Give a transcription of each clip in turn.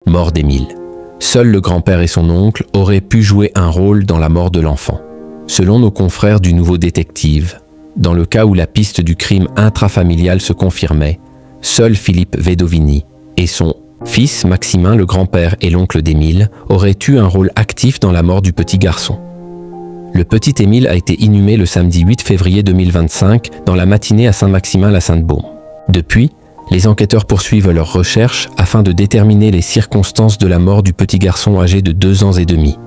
Mort d'Émile. Seul le grand-père et son oncle auraient pu jouer un rôle dans la mort de l'enfant. Selon nos confrères du Nouveau Détective, dans le cas où la piste du crime intrafamilial se confirmait, seul Philippe Vedovini et son fils Maximin, le grand-père et l'oncle d'Émile, auraient eu un rôle actif dans la mort du petit garçon. Le petit Émile a été inhumé le samedi 8 février 2025 dans la matinée à Saint-Maximin-la-Sainte-Baume. Depuis, les enquêteurs poursuivent leurs recherches afin de déterminer les circonstances de la mort du petit garçon âgé de 2 ans et demi.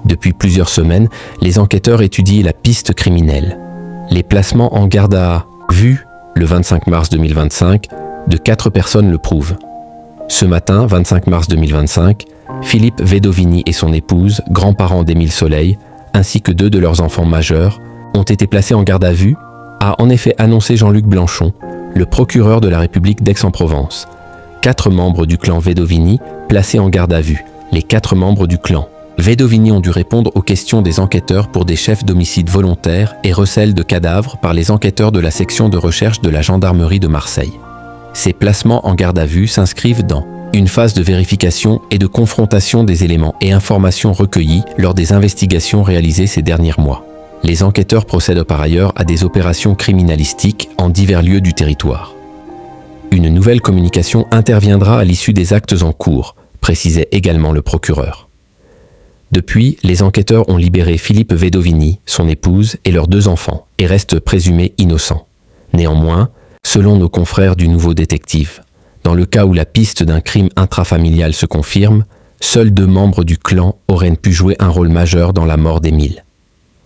Depuis plusieurs semaines, les enquêteurs étudient la piste criminelle. Les placements en garde à vue, le 25 mars 2025, de 4 personnes le prouvent. Ce matin, 25 mars 2025, Philippe Vedovini et son épouse, grands-parents d'Émile Soleil, ainsi que 2 de leurs enfants majeurs, ont été placés en garde à vue, a en effet annoncé Jean-Luc Blanchon, le procureur de la République d'Aix-en-Provence. 4 membres du clan Vedovini placés en garde à vue, les 4 membres du clan. Vedovini ont dû répondre aux questions des enquêteurs pour des chefs d'homicide volontaires et recel de cadavres par les enquêteurs de la section de recherche de la gendarmerie de Marseille. Ces placements en garde à vue s'inscrivent dans une phase de vérification et de confrontation des éléments et informations recueillis lors des investigations réalisées ces derniers mois. Les enquêteurs procèdent par ailleurs à des opérations criminalistiques en divers lieux du territoire. Une nouvelle communication interviendra à l'issue des actes en cours, précisait également le procureur. Depuis, les enquêteurs ont libéré Philippe Vedovini, son épouse et leurs 2 enfants, et restent présumés innocents. Néanmoins, selon nos confrères du Nouveau Détective, dans le cas où la piste d'un crime intrafamilial se confirme, seuls 2 membres du clan auraient pu jouer un rôle majeur dans la mort d'Émile.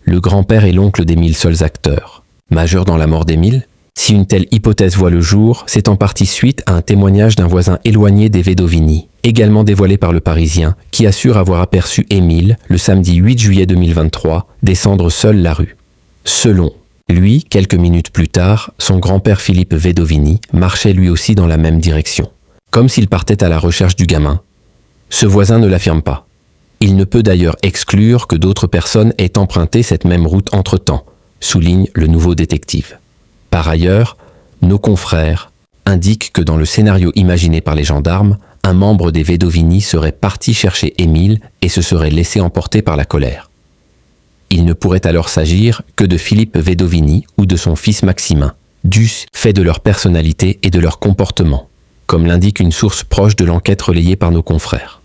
Le grand-père et l'oncle d'Émile seuls acteurs. Majeurs dans la mort d'Émile? Si une telle hypothèse voit le jour, c'est en partie suite à un témoignage d'un voisin éloigné des Vedovini, également dévoilé par le Parisien, qui assure avoir aperçu Émile, le samedi 8 juillet 2023, descendre seul la rue. Selon lui, quelques minutes plus tard, son grand-père Philippe Vedovini marchait lui aussi dans la même direction, comme s'il partait à la recherche du gamin. Ce voisin ne l'affirme pas. Il ne peut d'ailleurs exclure que d'autres personnes aient emprunté cette même route entre-temps, souligne le Nouveau Détective. Par ailleurs, nos confrères indiquent que dans le scénario imaginé par les gendarmes, un membre des Vedovini serait parti chercher Émile et se serait laissé emporter par la colère. Il ne pourrait alors s'agir que de Philippe Vedovini ou de son fils Maximin, du fait de leur personnalité et de leur comportement, comme l'indique une source proche de l'enquête relayée par nos confrères.